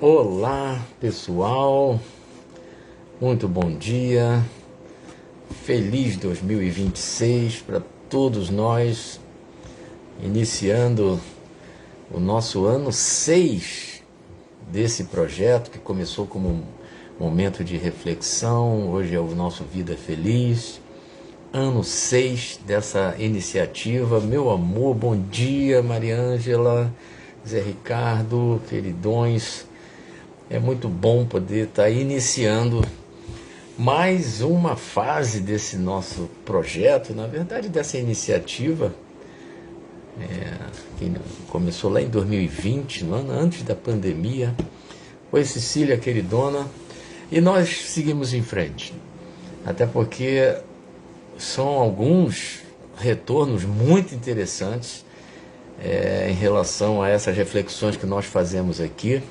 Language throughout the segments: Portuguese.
Olá, pessoal, muito bom dia, feliz 2026 para todos nós, iniciando o nosso ano 6 desse projeto que começou como um momento de reflexão, hoje é o nosso Vida Feliz, ano 6 dessa iniciativa. Meu amor, bom dia, Mariângela, Zé Ricardo, queridões. É muito bom poder estar iniciando mais uma fase desse nosso projeto, na verdade dessa iniciativa, que começou lá em 2020, no ano antes da pandemia. Oi, Cecília, queridona, e nós seguimos em frente, até porque são alguns retornos muito interessantes em relação a essas reflexões que nós fazemos aqui,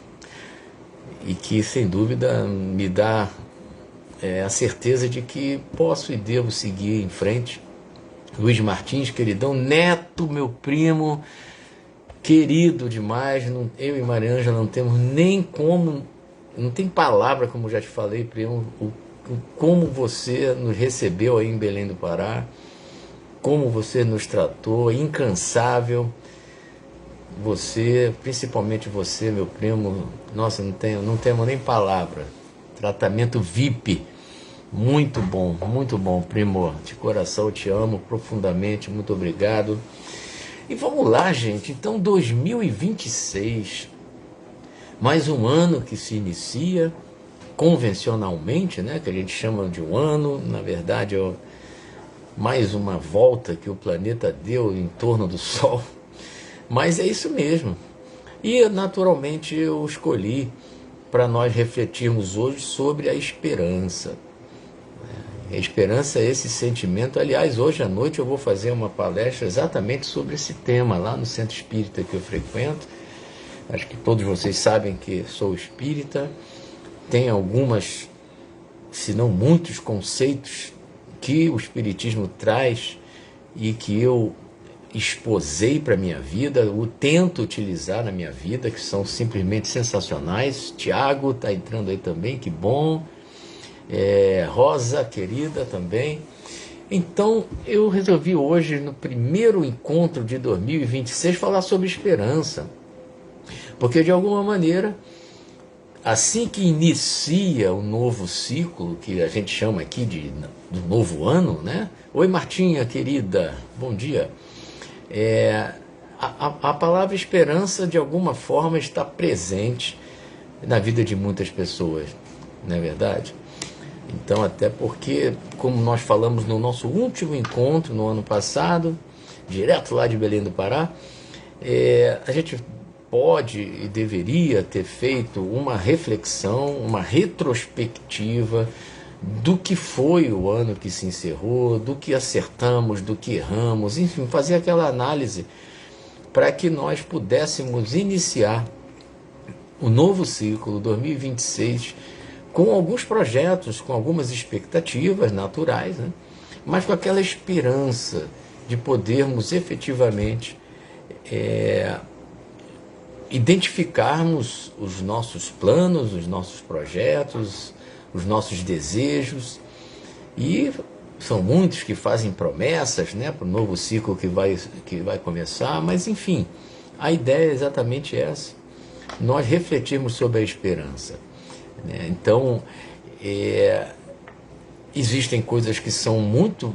e que, sem dúvida, me dá a certeza de que posso e devo seguir em frente. Luiz Martins, queridão, neto, meu primo, querido demais, eu e Mariângela não temos nem como, não tem palavra, como já te falei, primo, como você nos recebeu aí em Belém do Pará, como você nos tratou, incansável. Você, principalmente você, meu primo, nossa, não temos nem palavra. Tratamento VIP, muito bom, primo. De coração, eu te amo profundamente, muito obrigado. E vamos lá, gente. Então, 2026, mais um ano que se inicia convencionalmente, né? Que a gente chama de um ano, na verdade, mais uma volta que o planeta deu em torno do Sol. Mas é isso mesmo. E naturalmente eu escolhi para nós refletirmos hoje sobre a esperança. A esperança é esse sentimento. Aliás, hoje à noite eu vou fazer uma palestra exatamente sobre esse tema lá no Centro Espírita que eu frequento. Acho que todos vocês sabem que sou espírita. Tem algumas, se não muitos, conceitos que o Espiritismo traz e que eu exposei para a minha vida, tento utilizar na minha vida, que são simplesmente sensacionais. Tiago está entrando aí também, que bom. Rosa, querida, também. Então, eu resolvi hoje, no primeiro encontro de 2026, falar sobre esperança. Porque, de alguma maneira, assim que inicia o novo ciclo, que a gente chama aqui do novo ano, né? Oi, Martinha, querida, bom dia. A palavra esperança, de alguma forma, está presente na vida de muitas pessoas, não é verdade? Então, até porque, como nós falamos no nosso último encontro, no ano passado, direto lá de Belém do Pará, a gente pode e deveria ter feito uma reflexão, uma retrospectiva do que foi o ano que se encerrou, do que acertamos, do que erramos, enfim, fazer aquela análise para que nós pudéssemos iniciar o novo ciclo 2026 com alguns projetos, com algumas expectativas naturais, né? Mas com aquela esperança de podermos efetivamente identificarmos os nossos planos, os nossos projetos, os nossos desejos. E são muitos que fazem promessas, né, para o novo ciclo que vai começar, mas enfim, a ideia é exatamente essa, nós refletirmos sobre a esperança, né? Então, existem coisas que são muito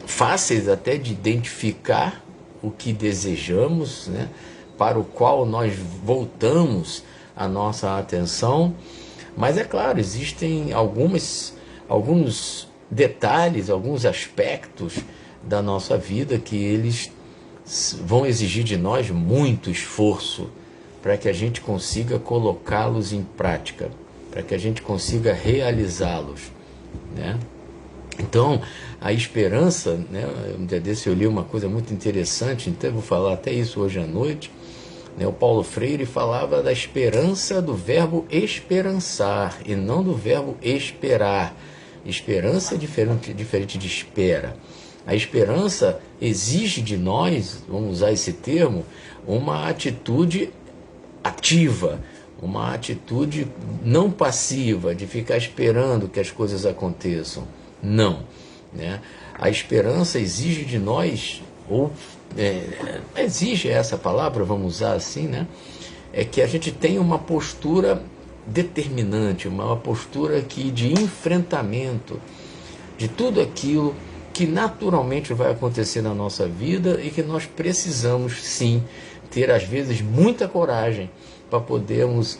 fáceis até de identificar o que desejamos, né, para o qual nós voltamos a nossa atenção. Mas é claro, existem alguns detalhes, alguns aspectos da nossa vida que eles vão exigir de nós muito esforço para que a gente consiga colocá-los em prática, para que a gente consiga realizá-los, né? Então, a esperança, né, um dia desse eu li uma coisa muito interessante, então eu vou falar até isso hoje à noite. O Paulo Freire falava da esperança do verbo esperançar e não do verbo esperar. Esperança é diferente de espera. A esperança exige de nós, vamos usar esse termo, uma atitude ativa, uma atitude não passiva, de ficar esperando que as coisas aconteçam. Não. Né? A esperança exige de nós, ou exige essa palavra, vamos usar assim, né? É que a gente tenha uma postura determinante, uma postura de enfrentamento de tudo aquilo que naturalmente vai acontecer na nossa vida e que nós precisamos sim ter às vezes muita coragem para podermos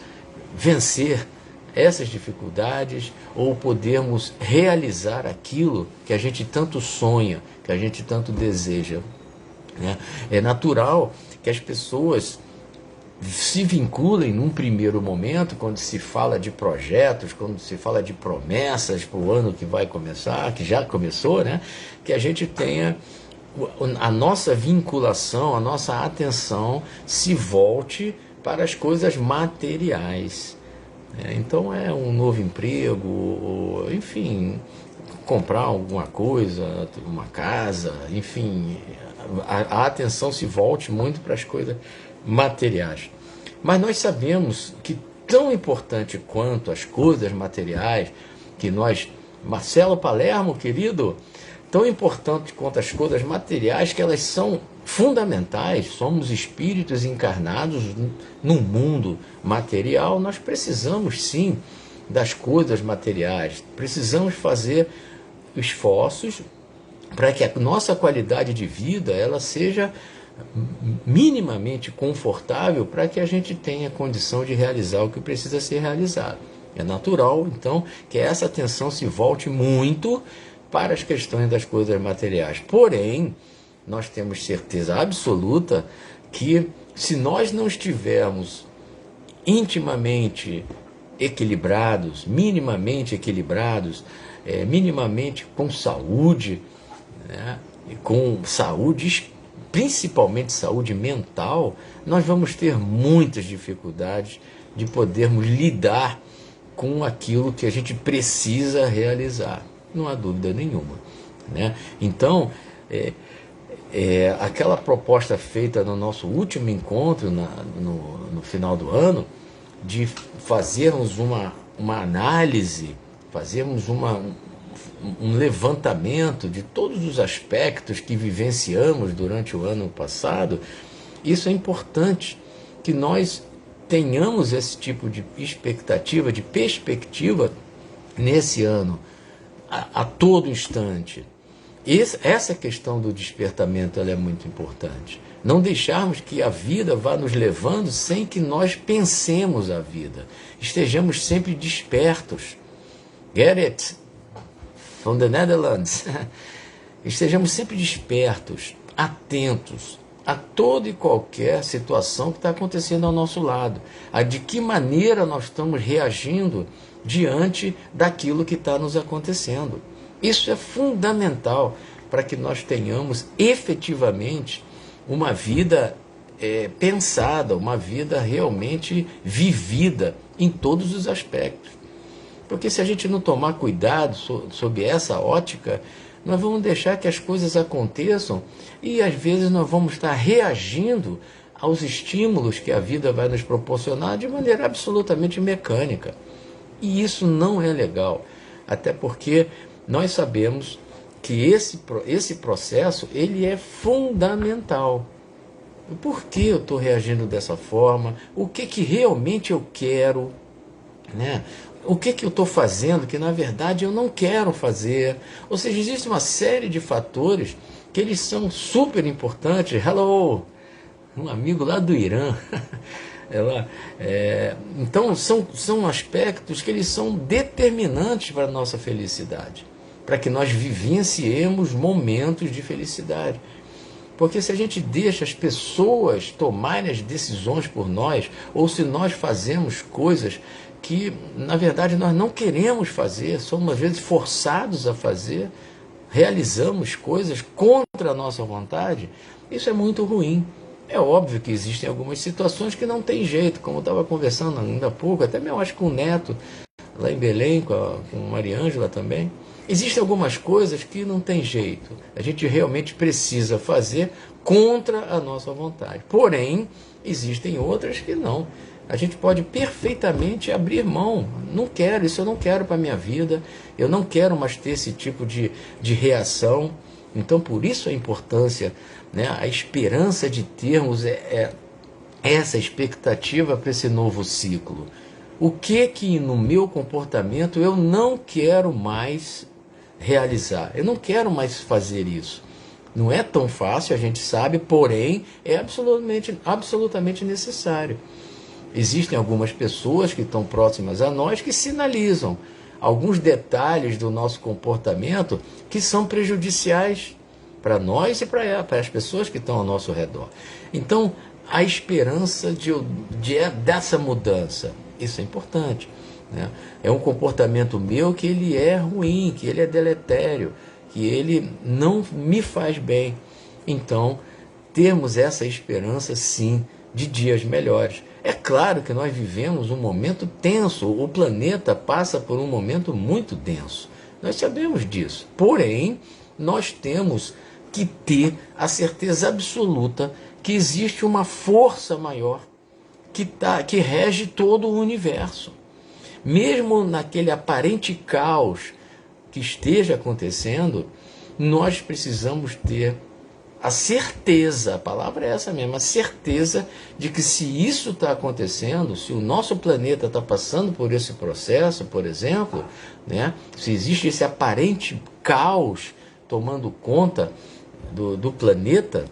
vencer essas dificuldades ou podermos realizar aquilo que a gente tanto sonha, que a gente tanto deseja. Né? É natural que as pessoas se vinculem num primeiro momento, quando se fala de projetos, quando se fala de promessas para o ano que vai começar, que já começou, né? Que a gente tenha a nossa vinculação, a nossa atenção se volte para as coisas materiais. Então é um novo emprego, enfim, comprar alguma coisa, uma casa, enfim, a atenção se volte muito para as coisas materiais. Mas nós sabemos que tão importante quanto as coisas materiais, que nós, Marcelo Palermo, querido, tão importante quanto as coisas materiais, que elas são fundamentais, somos espíritos encarnados num mundo material, nós precisamos sim das coisas materiais, precisamos fazer esforços para que a nossa qualidade de vida ela seja minimamente confortável para que a gente tenha condição de realizar o que precisa ser realizado. É natural, então, que essa atenção se volte muito para as questões das coisas materiais. Porém, nós temos certeza absoluta que se nós não estivermos intimamente equilibrados, minimamente equilibrados, minimamente com saúde, né, e com saúde, principalmente saúde mental, nós vamos ter muitas dificuldades de podermos lidar com aquilo que a gente precisa realizar. Não há dúvida nenhuma. Né? Então, aquela proposta feita no nosso último encontro, no final do ano, de fazermos uma análise, fazermos um levantamento de todos os aspectos que vivenciamos durante o ano passado, isso é importante que nós tenhamos esse tipo de expectativa, de perspectiva nesse ano, a todo instante. Essa questão do despertamento ela é muito importante. Não deixarmos que a vida vá nos levando sem que nós pensemos a vida. Estejamos sempre despertos. Get it? From the Netherlands. Estejamos sempre despertos, atentos a toda e qualquer situação que está acontecendo ao nosso lado. De que maneira nós estamos reagindo diante daquilo que está nos acontecendo. Isso é fundamental para que nós tenhamos efetivamente uma vida pensada, uma vida realmente vivida em todos os aspectos. Porque se a gente não tomar cuidado sob essa ótica, nós vamos deixar que as coisas aconteçam e às vezes nós vamos estar reagindo aos estímulos que a vida vai nos proporcionar de maneira absolutamente mecânica. E isso não é legal, até porque nós sabemos que esse processo ele é fundamental. Por que eu estou reagindo dessa forma? O que realmente eu quero? Né? O que eu estou fazendo que na verdade eu não quero fazer? Ou seja, existe uma série de fatores que eles são super importantes. Hello, um amigo lá do Irã. Então são aspectos que eles são determinantes para a nossa felicidade, para que nós vivenciemos momentos de felicidade. Porque se a gente deixa as pessoas tomarem as decisões por nós, ou se nós fazemos coisas que, na verdade, nós não queremos fazer, somos às vezes forçados a fazer, realizamos coisas contra a nossa vontade, isso é muito ruim. É óbvio que existem algumas situações que não tem jeito, como eu estava conversando ainda há pouco, até mesmo acho que com o Neto, lá em Belém, com Mariângela também. Existem algumas coisas que não tem jeito, a gente realmente precisa fazer contra a nossa vontade. Porém, existem outras que não. a gente pode perfeitamente abrir mão. Não quero, isso eu não quero para a minha vida, eu não quero mais ter esse tipo de reação. Então, por isso a importância, né, a esperança de termos essa expectativa para esse novo ciclo. O que no meu comportamento eu não quero mais realizar? Eu não quero mais fazer isso. Não é tão fácil, a gente sabe, porém é absolutamente necessário. Existem algumas pessoas que estão próximas a nós que sinalizam alguns detalhes do nosso comportamento que são prejudiciais para nós e para as pessoas que estão ao nosso redor. Então, a esperança dessa mudança, isso é importante, né? É um comportamento meu que ele é ruim, que ele é deletério, que ele não me faz bem. Então, termos essa esperança, sim, de dias melhores. É claro que nós vivemos um momento tenso, o planeta passa por um momento muito denso. Nós sabemos disso. Porém, nós temos que ter a certeza absoluta que existe uma força maior que rege todo o universo. Mesmo naquele aparente caos que esteja acontecendo, nós precisamos ter a certeza, a palavra é essa mesmo, a certeza de que se isso está acontecendo, se o nosso planeta está passando por esse processo, por exemplo, né, se existe esse aparente caos tomando conta do planeta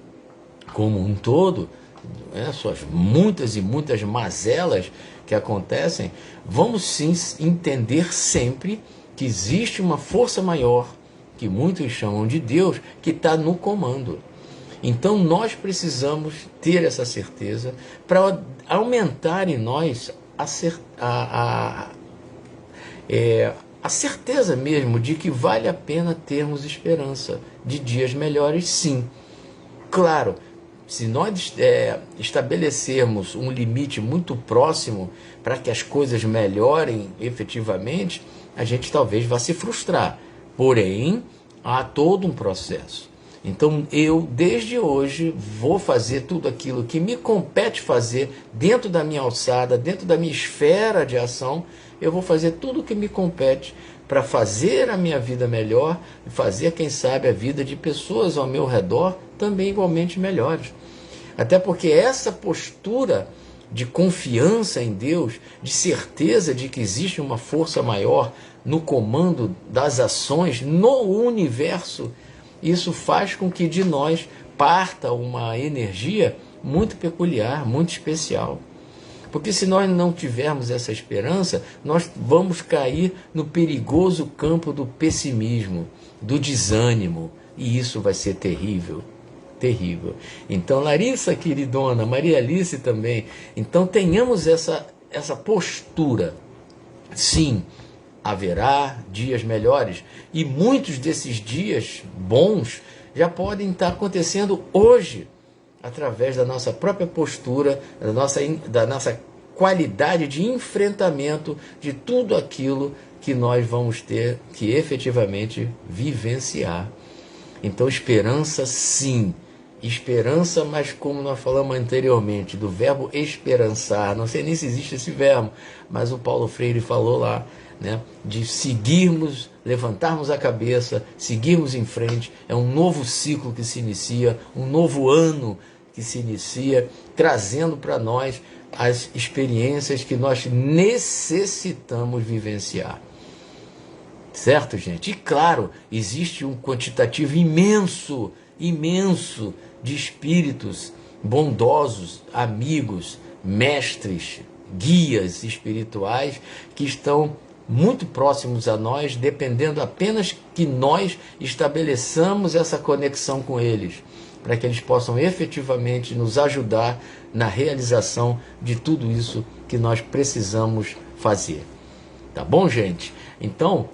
como um todo, né, suas muitas e muitas mazelas que acontecem, vamos sim entender sempre que existe uma força maior, que muitos chamam de Deus, que está no comando. Então nós precisamos ter essa certeza para aumentar em nós a certeza mesmo de que vale a pena termos esperança de dias melhores, sim. Claro, se nós estabelecermos um limite muito próximo para que as coisas melhorem efetivamente, a gente talvez vá se frustrar. Porém, há todo um processo. Então, eu, desde hoje, vou fazer tudo aquilo que me compete fazer dentro da minha alçada, dentro da minha esfera de ação. Eu vou fazer tudo o que me compete para fazer a minha vida melhor e fazer, quem sabe, a vida de pessoas ao meu redor também igualmente melhores. Até porque essa postura de confiança em Deus, de certeza de que existe uma força maior no comando das ações no universo, isso faz com que de nós parta uma energia muito peculiar, muito especial. Porque se nós não tivermos essa esperança, nós vamos cair no perigoso campo do pessimismo, do desânimo, e isso vai ser terrível. Terrível. Então, Larissa, queridona, Maria Alice também, então tenhamos essa postura. Sim, haverá dias melhores, e muitos desses dias bons já podem estar acontecendo hoje, através da nossa própria postura, da nossa qualidade de enfrentamento de tudo aquilo que nós vamos ter que efetivamente vivenciar. Então, esperança, sim. Esperança, mas como nós falamos anteriormente, do verbo esperançar, não sei nem se existe esse verbo, mas o Paulo Freire falou lá, né, de seguirmos, levantarmos a cabeça, seguirmos em frente. É um novo ciclo que se inicia, um novo ano que se inicia, trazendo para nós as experiências que nós necessitamos vivenciar. Certo, gente? E claro, existe um quantitativo imenso de espíritos bondosos, amigos, mestres, guias espirituais que estão muito próximos a nós, dependendo apenas que nós estabeleçamos essa conexão com eles, para que eles possam efetivamente nos ajudar na realização de tudo isso que nós precisamos fazer. Tá bom, gente? Então,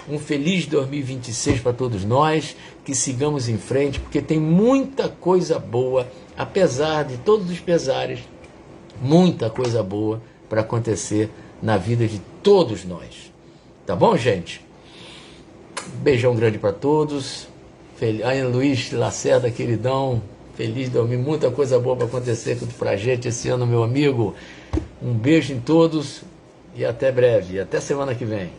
um feliz 2026 para todos nós, que sigamos em frente, porque tem muita coisa boa, apesar de todos os pesares, muita coisa boa para acontecer na vida de todos nós. Tá bom, gente? Beijão grande para todos. Aí, Luiz Lacerda, queridão, feliz 2000, muita coisa boa para acontecer para a gente esse ano, meu amigo. Um beijo em todos e até breve, até semana que vem.